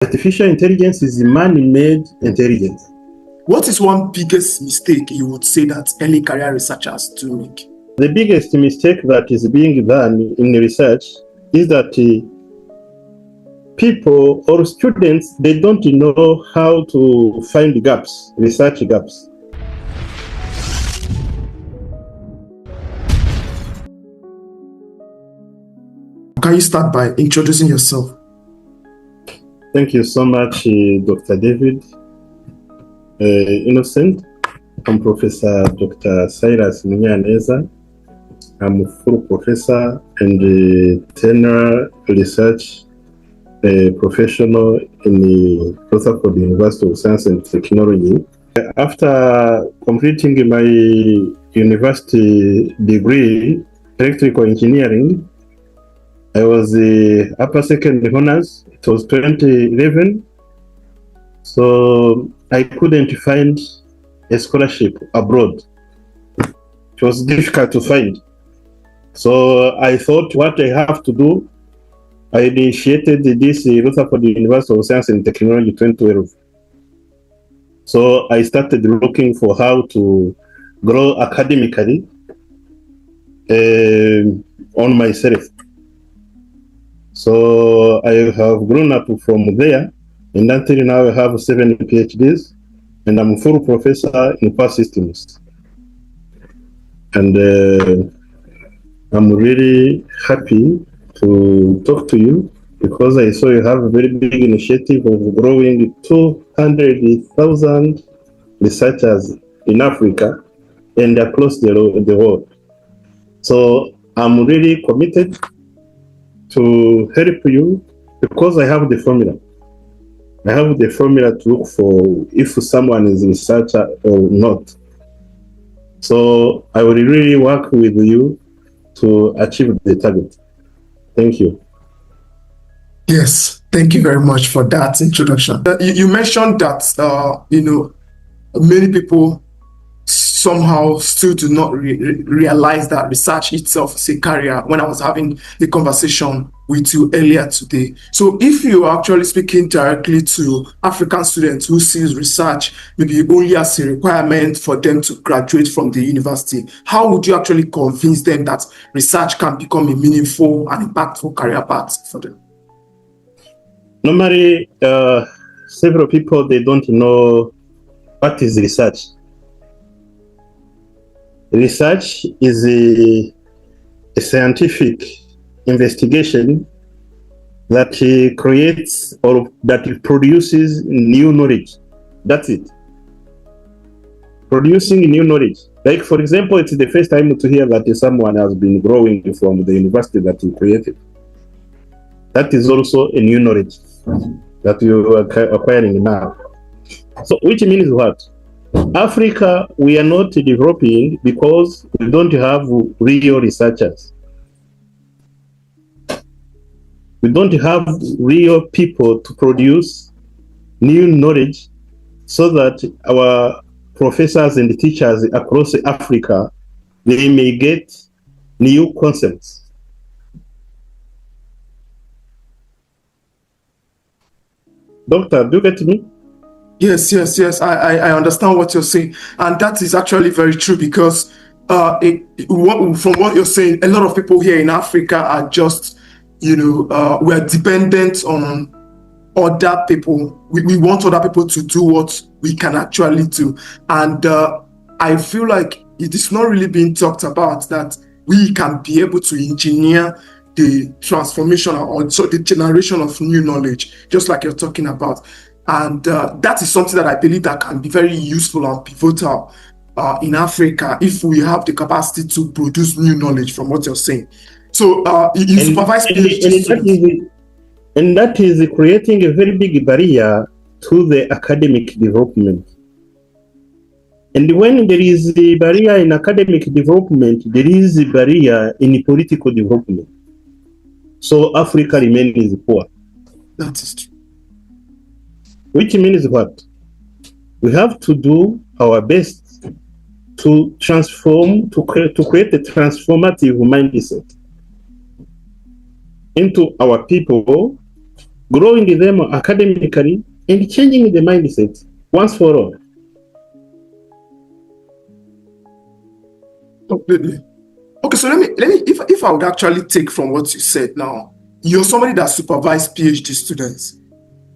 Artificial intelligence is man-made intelligence. What is one biggest mistake you would say that early career researchers do make? The biggest mistake that is being done in research is that people or students, they don't know how to find gaps, research gaps. Can you start by introducing yourself? Thank you so much, Dr. David Innocent. I'm Professor Dr. Silas. I'm a full professor and tenure research professional in the Prof University of Science and Technology. After completing my university degree, electrical engineering, I was upper secondary honors. It was 2011. So I couldn't find a scholarship abroad. It was difficult to find. So I thought what I have to do, I initiated this Rutherford University of Science and Technology 2012. So I started looking for how to grow academically on myself. So I have grown up from there, and until now I have 7 PhDs, and I'm a full professor in power systems. And I'm really happy to talk to you because I saw you have a very big initiative of growing 200,000 researchers in Africa and across the world. So I'm really committed to help you because I have the formula. I have the formula to look for if someone is a researcher or not. So I will really work with you to achieve the target. Thank you. Yes, thank you very much for that introduction. You mentioned that many people somehow still do not realize that research itself is a career when I was having the conversation with you earlier today. So if you are actually speaking directly to African students who sees research maybe only as a requirement for them to graduate from the university, how would you actually convince them that research can become a meaningful and impactful career path for them? Normally, several people, they don't know what is research. Research is a scientific investigation that creates or that produces new knowledge. That's it. Producing new knowledge. Like, for example, it's the first time to hear that someone has been growing from the university that you created. That is also a new knowledge that you are acquiring now. So, which means what? Africa, we are not developing because we don't have real researchers. We don't have real people to produce new knowledge so that our professors and teachers across Africa, they may get new concepts. Doctor, do you get me? Yes. I understand what you're saying. And that is actually very true because from what you're saying, a lot of people here in Africa are just, we're dependent on other people. We want other people to do what we can actually do. And I feel like it is not really being talked about that we can be able to engineer the transformation or so the generation of new knowledge, just like you're talking about. And that is something that I believe that can be very useful and pivotal in Africa if we have the capacity to produce new knowledge from what you're saying. So you supervise PhD students. And that is creating a very big barrier to the academic development. And when there is a barrier in academic development, there is a barrier in political development. So Africa remains poor. That is true. Which means what? We have to do our best to transform, to create a transformative mindset into our people growing them academically, and changing the mindset once for all. Completely. Okay, so let me if I would actually take from what you said now, you're somebody that supervises PhD students,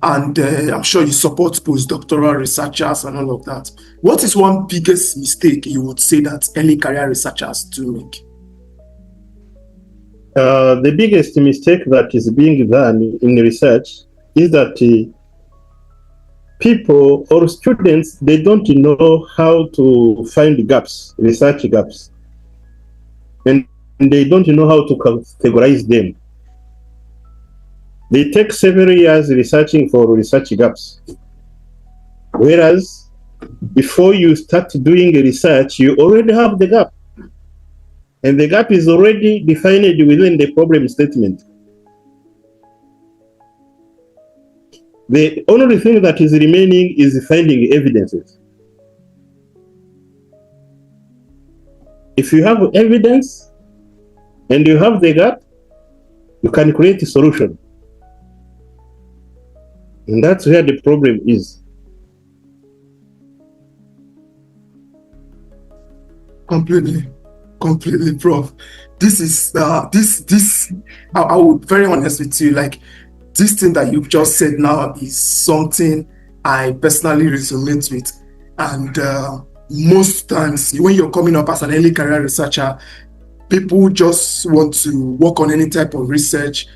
and I'm sure you support postdoctoral researchers and all of that. What is one biggest mistake you would say that early career researchers do make? The biggest mistake that is being done in research is that people or students, they don't know how to find gaps, research gaps, and they don't know how to categorize them. They take several years researching for research gaps, whereas before you start doing research, you already have the gap, and the gap is already defined within the problem statement. The only thing that is remaining is finding evidences. If you have evidence and you have the gap, you can create a solution. And that's where the problem is. Completely, Prof. This is I would very honest with you, like this thing that you've just said now is something I personally resonate with. And most times when you're coming up as an early career researcher, people just want to work on any type of research.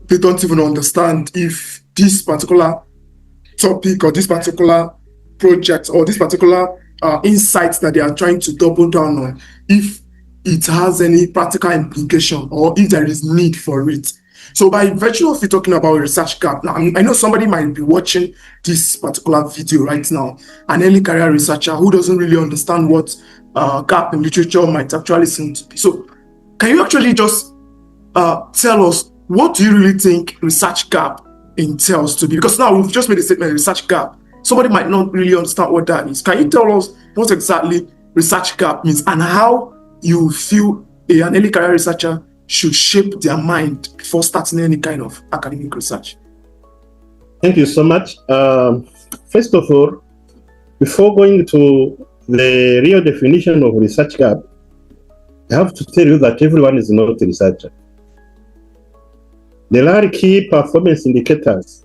They don't even understand if this particular topic or this particular project or this particular insights that they are trying to double down on, if it has any practical implication or if there is need for it. So by virtue of you talking about research gap, now I know somebody might be watching this particular video right now, an early career researcher who doesn't really understand what gap in literature might actually seem to be. So can you actually just tell us, what do you really think research gap entails to be? Because now we've just made a statement, research gap. Somebody might not really understand what that means. Can you tell us what exactly research gap means and how you feel an early career researcher should shape their mind before starting any kind of academic research? Thank you so much. First of all, before going to the real definition of research gap, I have to tell you that everyone is not a researcher. There are key performance indicators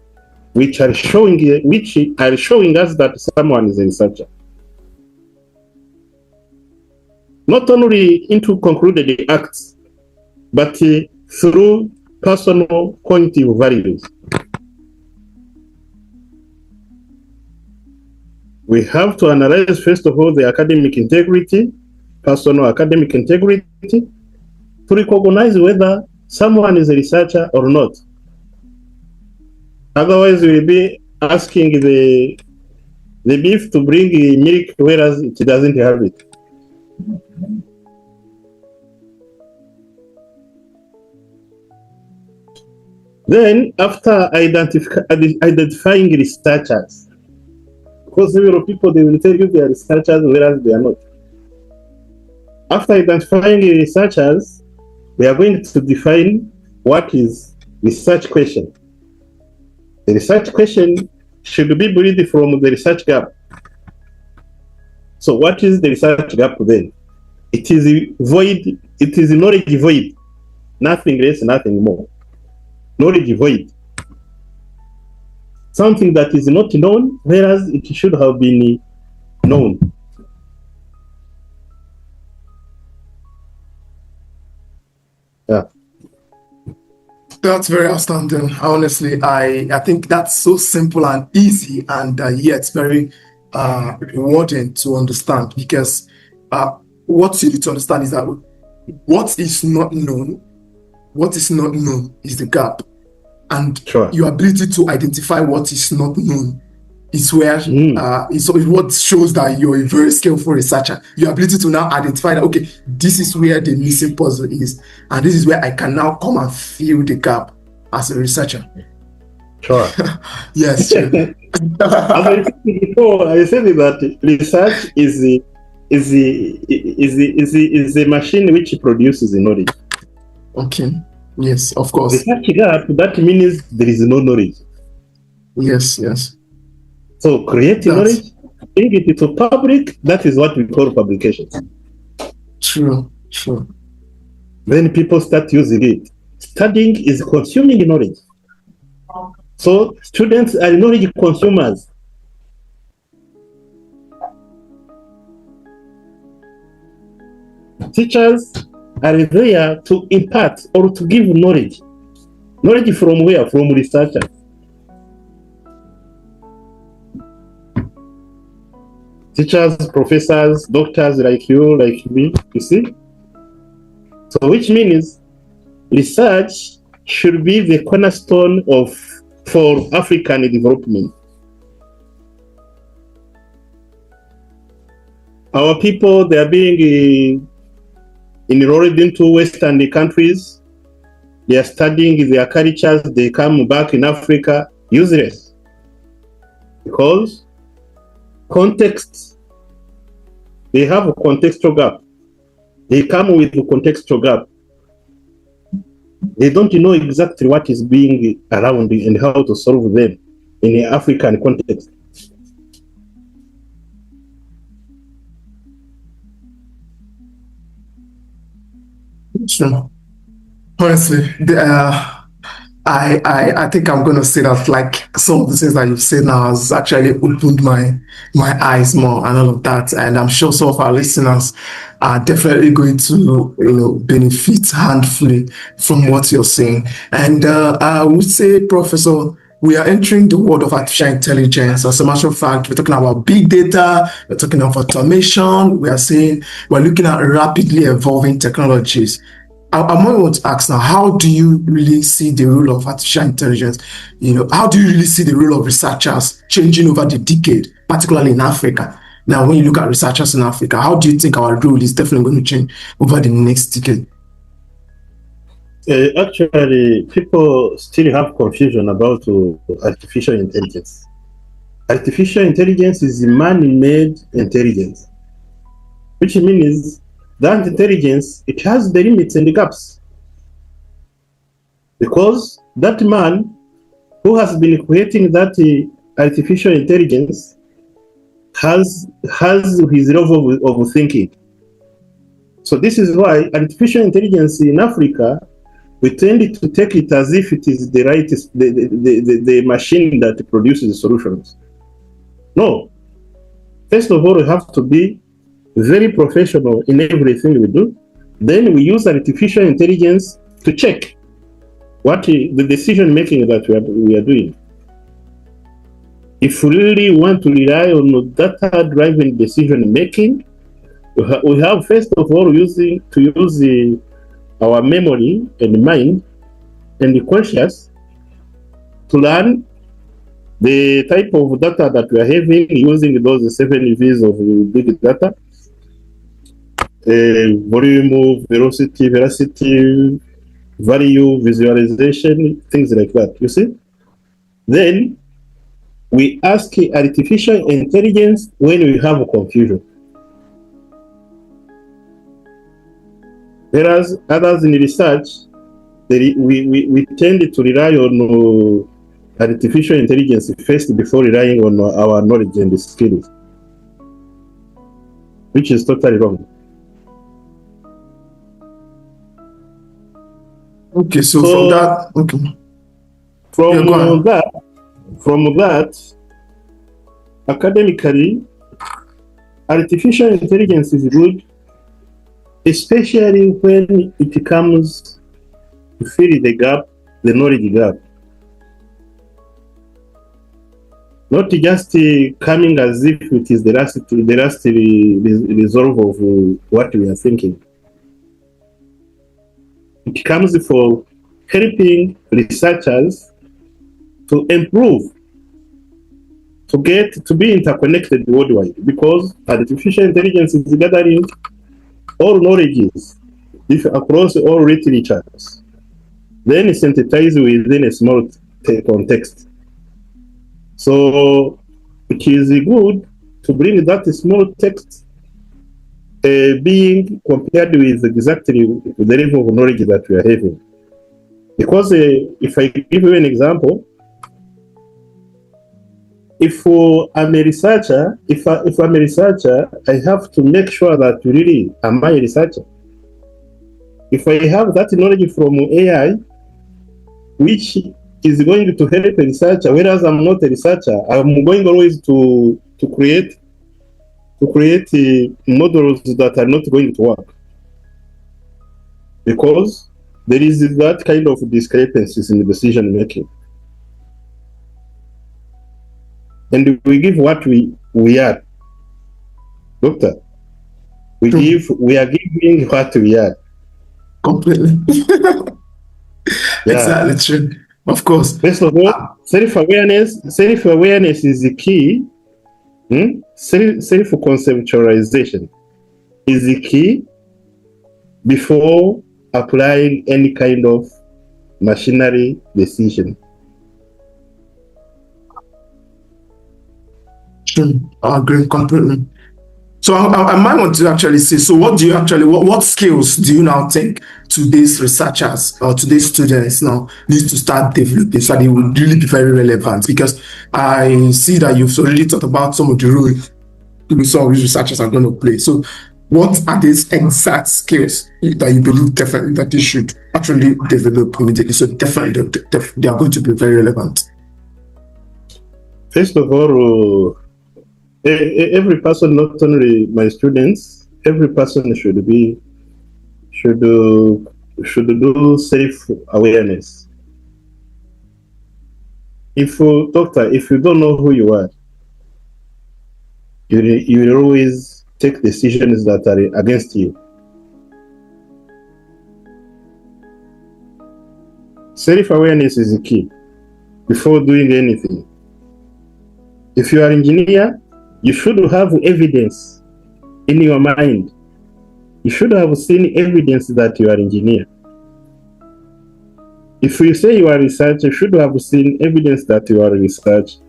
which are showing us that someone is a researcher. Not only into concluded acts, but through personal cognitive values. We have to analyze, first of all, the academic integrity, personal academic integrity, to recognize whether someone is a researcher or not. Otherwise, we'll be asking the beef to bring milk, whereas it doesn't have it. Then, after identifying researchers, because several people, they will tell you they are researchers, whereas they are not. After identifying researchers, we are going to define what is research question. The research question should be built from the research gap. So what is the research gap then? It is void, it is knowledge void. Nothing less, nothing more. Knowledge void. Something that is not known, whereas it should have been known. Yeah. That's very outstanding. Honestly, I think that's so simple and easy, and yet very rewarding to understand, because what you need to understand is that what is not known is the gap, and your ability to identify what is not known is where is what shows that you're a very skillful researcher. Your ability to now identify that, okay, this is where the missing puzzle is, and this is where I can now come and fill the gap as a researcher. Sure. Yes. Sure. As I said before, I said that research is the machine which produces the knowledge. Okay. Yes, of course. Research gap, that means there is no knowledge. Yes, yes. So create knowledge, bring it to public, that is what we call publications. True, true. Then people start using it. Studying is consuming knowledge. So students are knowledge consumers. Teachers are there to impart or to give knowledge. Knowledge from where? From researchers. Teachers, professors, doctors like you, like me, you see? So which means research should be the cornerstone for African development. Our people, they are being enrolled into Western countries. They are studying their cultures. They come back in Africa useless because context, they have a contextual gap. They come with a contextual gap. They don't know exactly what is being around and how to solve them in the African context. Sure. Honestly, I think I'm gonna say that like some of the things that you've said now has actually opened my eyes more and all of that, and I'm sure some of our listeners are definitely going to benefit handfully from what you're saying. And I would say, Professor, we are entering the world of artificial intelligence. As a matter of fact, we're talking about big data, we're talking about automation, we are saying we're looking at rapidly evolving technologies. I'm going to ask now, how do you really see the role of artificial intelligence? How do you really see the role of researchers changing over the decade, particularly in Africa? Now, when you look at researchers in Africa, how do you think our role is definitely going to change over the next decade? Actually, people still have confusion about artificial intelligence. Artificial intelligence is man-made intelligence, which means that intelligence, it has the limits and the gaps. Because that man who has been creating that artificial intelligence has his level of thinking. So this is why artificial intelligence in Africa, we tend to take it as if it is the machine that produces solutions. No. First of all, we have to be very professional in everything we do. Then we use artificial intelligence to check what the decision making that we are doing. If we really want to rely on data-driven decision making, we have first of all to use our memory and mind and the conscious to learn the type of data that we are having using those 7 V's of big data. Volume, velocity, veracity, value, visualization, things like that, you see? Then we ask artificial intelligence when we have a confusion. Whereas others in research, we tend to rely on artificial intelligence first before relying on our knowledge and skills, which is totally wrong. Okay, so from that, okay. From that, academically, artificial intelligence is good, especially when it comes to fill the gap, the knowledge gap. Not just coming as if it is the last resolve of what we are thinking. It comes for helping researchers to improve, to be interconnected worldwide, because artificial intelligence is gathering all knowledges across all literatures, then synthesized within a small context. So it is good to bring that small text being compared with exactly the level of knowledge that we are having. Because if I give you an example, if I'm a researcher, if I'm a researcher, I have to make sure that really am I a researcher. If I have that knowledge from AI, which is going to help a researcher, whereas I'm not a researcher, I'm going always to create models that are not going to work, because there is that kind of discrepancies in the decision making. And we give what we are. Doctor, we are giving what we are. Completely. Exactly true. Of course. First of all, self-awareness is the key. Self-conceptualization is the key before applying any kind of machinery decision. True. I agree completely. So I might want to actually say, so what do you actually, what skills do you now think today's researchers or today's students now need to start developing so they will really be very relevant? Because I see that you've already thought about some of the roles some of these researchers are going to play. So what are these exact skills that you believe definitely that they should actually develop immediately? So definitely they are going to be very relevant. First of all, every person, not only my students, every person should do self-awareness. Doctor, if you don't know who you are, you will always take decisions that are against you. Self-awareness is the key before doing anything. If you are an engineer, you should have evidence in your mind. You should have seen evidence that you are an engineer. If you say you are a researcher, you should have seen evidence that you are a researcher.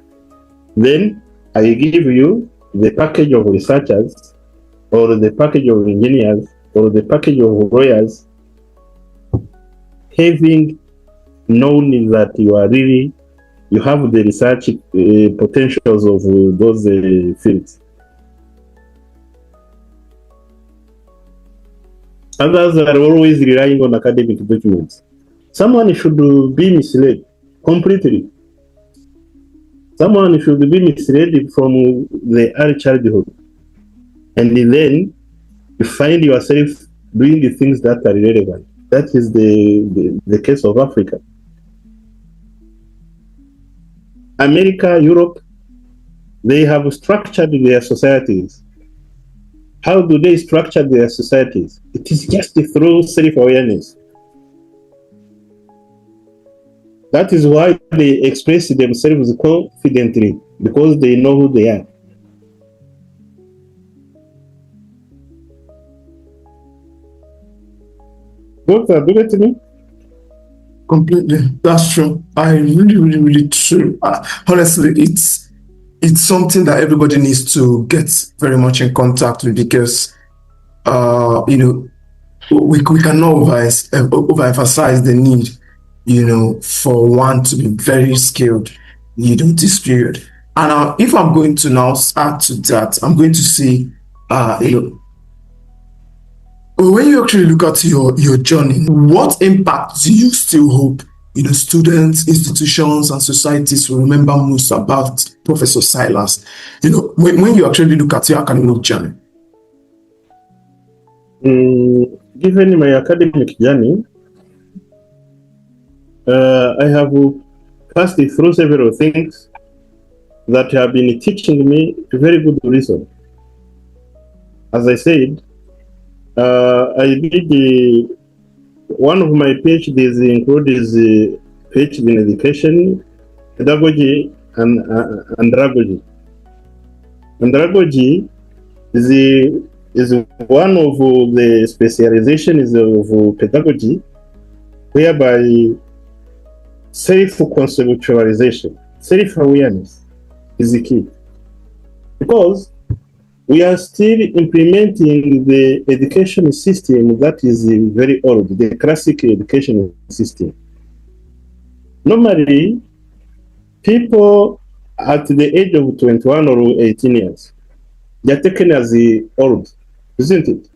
Then I give you the package of researchers, or the package of engineers, or the package of lawyers, having known that you have the research potentials of those fields. Others are always relying on academic documents. Someone should be misled completely. Someone should be misled from the early childhood. And then you find yourself doing the things that are irrelevant. That is the case of Africa. America, Europe, they have structured their societies. How do they structure their societies? It is just through self-awareness. That is why they express themselves confidently, because they know who they are. Doctor, do you get me? Completely. That's true. I really true. Honestly, it's something that everybody needs to get very much in contact with, because we cannot overemphasize the need, for one to be very skilled, this period. And if I'm going to now add to that, I'm going to say, when you actually look at your journey, what impact do you still hope students, institutions, and societies will remember most about Professor Silas? When you actually look at your academic journey. Given my academic journey, I have passed through several things that have been teaching me a very good lesson. As I said, I did one of my PhDs includes PhD in education, pedagogy, and andragogy. Andragogy is one of the specializations of pedagogy, whereby self-conceptualization, self-awareness is the key. Because we are still implementing the education system that is very old, the classic education system. Normally, people at the age of 21 or 18 years, they're taken as the old, isn't it?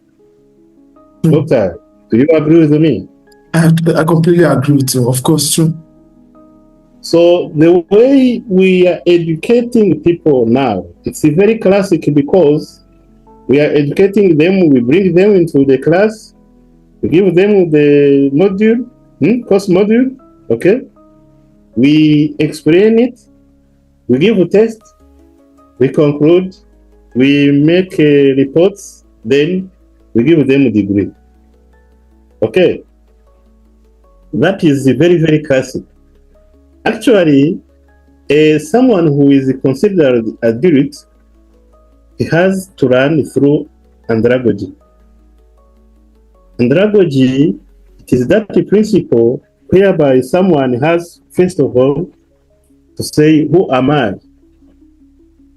Doctor, do you agree with me? I completely agree with you. Of course, true. So the way we are educating people now, it's very classic because we are educating them, we bring them into the class, we give them the module, course module, okay? We explain it, we give a test, we conclude, we make reports, then we give them a degree. Okay? That is very, very classic. Actually, someone who is considered adult, he has to run through andragogy. Andragogy, it is that principle whereby someone has, first of all, to say, who am I?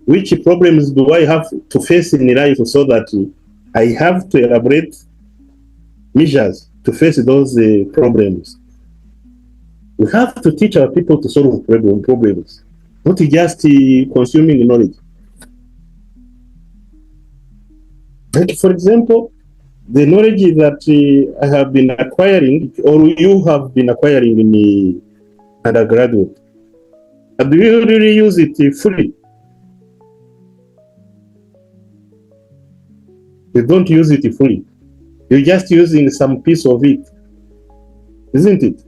Which problems do I have to face in life so that I have to elaborate measures to face those problems? We have to teach our people to solve problems, not just consuming knowledge. Like, for example, the knowledge that I have been acquiring, or you have been acquiring in the undergraduate, do you really use it fully? You don't use it fully. You're just using some piece of it, isn't it?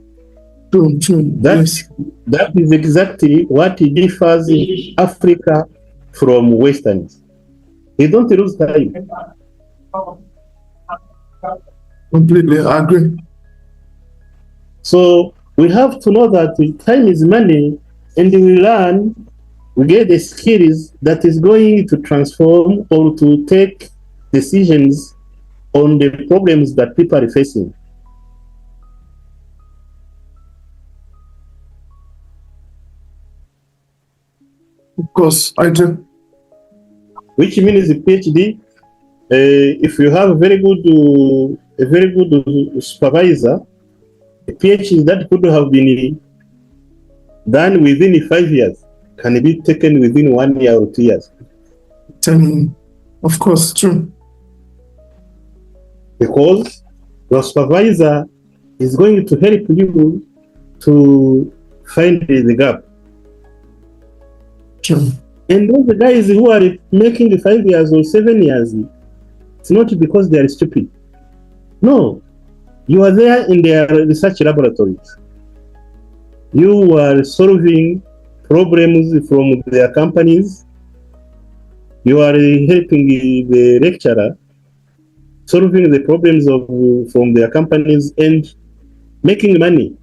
True. That is exactly what differs Africa from Westerns. They don't lose time. Completely agree. So we have to know that time is money, and we learn, we get the skills that is going to transform or to take decisions on the problems that people are facing. Of course, I do. Which means a PhD, if you have a very good supervisor, a PhD that could have been done within 5 years can be taken within 1 year or 2 years. Of course, true. Because your supervisor is going to help you to find the gap. True. And those guys who are making 5 years or 7 years, it's not because they are stupid. No, you are there in their research laboratories. You are solving problems from their companies. You are helping the lecturer solving the problems from their companies and making money.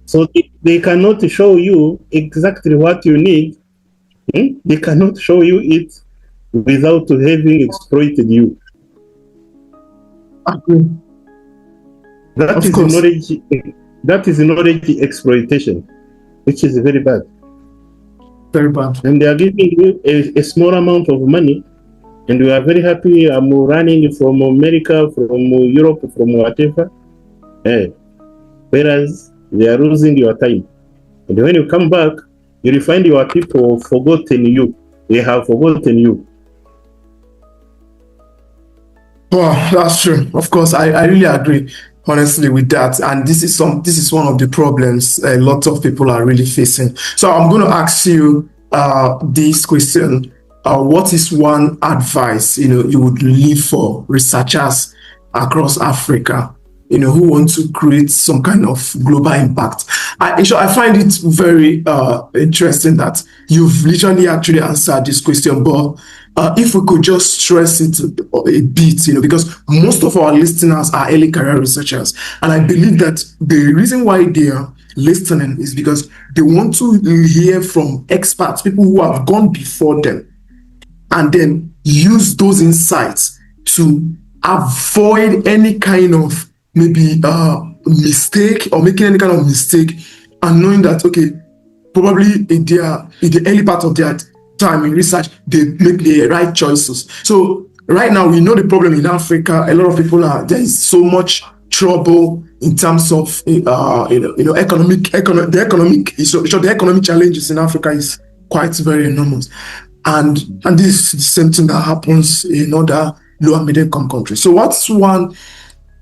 So they cannot show you exactly what you need. They cannot show you it without having exploited you. Agree. That is knowledge exploitation, which is very bad. Very bad. And they are giving you a small amount of money, and we are very happy. I'm running from America, from Europe, from whatever. Whereas they are losing your time. And when you come back, you will find your people forgotten you. They have forgotten you. Well, that's true. Of course, I really agree, honestly, with that. And this is one of the problems a lot of people are really facing. So I'm going to ask you this question. What is one advice you would leave for researchers across Africa, who want to create some kind of global impact? I find it very interesting that you've literally actually answered this question, but if we could just stress it a bit, because most of our listeners are early career researchers, and I believe that the reason why they are listening is because they want to hear from experts, people who have gone before them, and then use those insights to avoid any kind of maybe mistake or making any kind of mistake, and knowing that, okay, probably in the early part of their time in research, they make the right choices. So right now, we know the problem in Africa. A lot of people there is so much trouble in terms of the economic challenges in Africa is quite very enormous, and this is the same thing that happens in other lower middle income countries. So what's one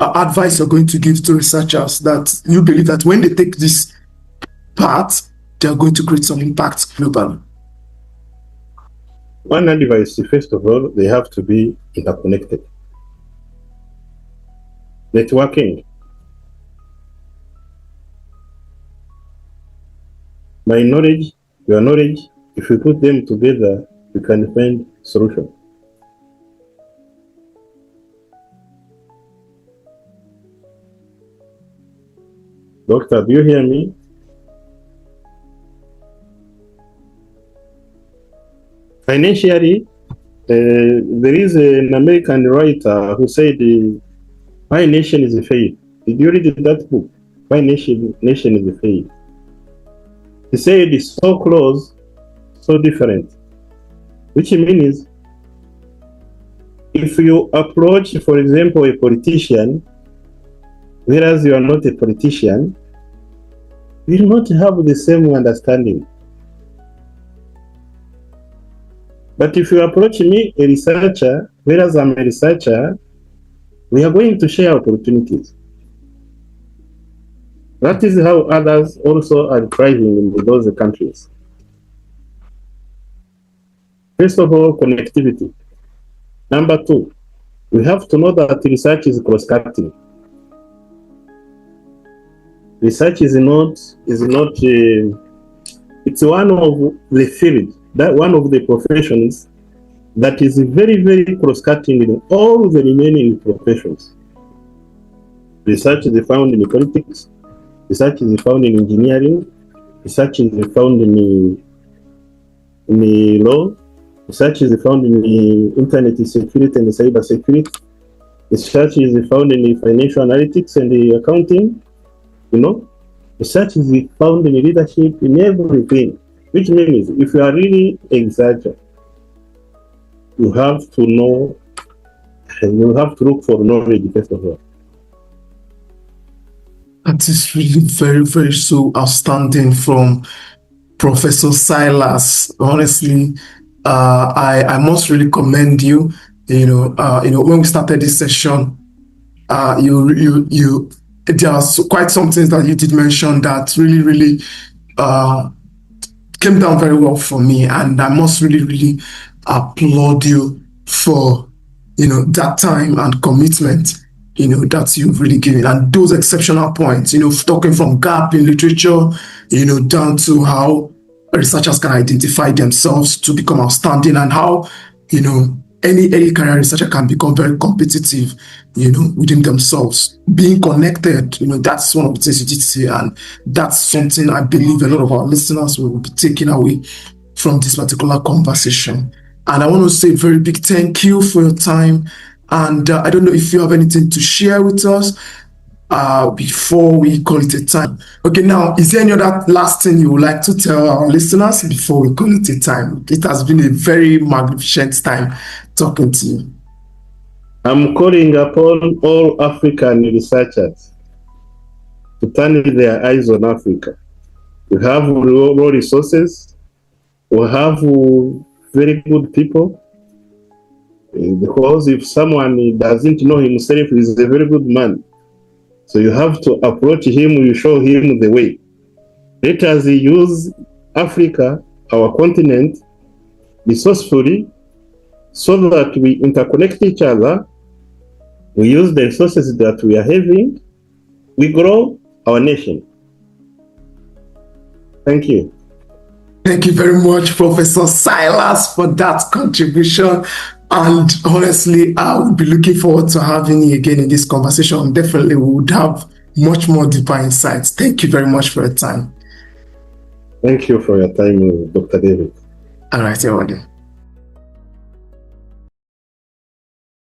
advice you're going to give to researchers that you believe that when they take this path, they are going to create some impact globally? One advice, first of all, they have to be interconnected. Networking. My knowledge, your knowledge, if we put them together, we can find solution. Doctor, do you hear me? Financially, there is an American writer who said, "My nation is a fail." Did you read that book? My nation is a fail. He said it's so close, so different. Which means, if you approach, for example, a politician, whereas you are not a politician, you will not have the same understanding. But if you approach me, a researcher, whereas I'm a researcher, we are going to share opportunities. That is how others also are thriving in those countries. First of all, connectivity. Number two, we have to know that research is cross-cutting. Research is not. It's one of the fields, that one of the professions that is very, very cross-cutting in all the remaining professions. Research is found in politics. Research is found in engineering. Research is found in law. Research is found in internet security and cyber security. Research is found in financial analytics and accounting. Research is found in leadership, in everything. Which means, if you are really a researcher, you have to know, and you have to look for knowledge first of all. That is really very, very so outstanding from Professor Silas. Honestly, I must really commend you. When we started this session, there are quite some things that you did mention that really, really came down very well for me, and I must really, really applaud you for that time and commitment that you've really given, and those exceptional points, talking from gap in literature, down to how researchers can identify themselves to become outstanding, and how, any early career researcher can become very competitive, within themselves. Being connected, that's one of the things you did say, and that's something I believe a lot of our listeners will be taking away from this particular conversation. And I want to say a very big thank you for your time. And I don't know if you have anything to share with us before we call it a time. Okay, now, is there any other last thing you would like to tell our listeners before we call it a time? It has been a very magnificent time talking to you. I'm calling upon all African researchers to turn their eyes on Africa. We have raw resources. We have very good people. Because if someone doesn't know himself, he's a very good man. So you have to approach him, you show him the way. Let us use Africa, our continent, resourcefully, so that we interconnect each other. We use the resources that we are having. We grow our nation. Thank you. Thank you very much, Professor Silas, for that contribution. And honestly, I would be looking forward to having you again in this conversation. Definitely, we would have much more deeper insights. Thank you very much for your time. Thank you for your time, Dr. David. All right, everybody.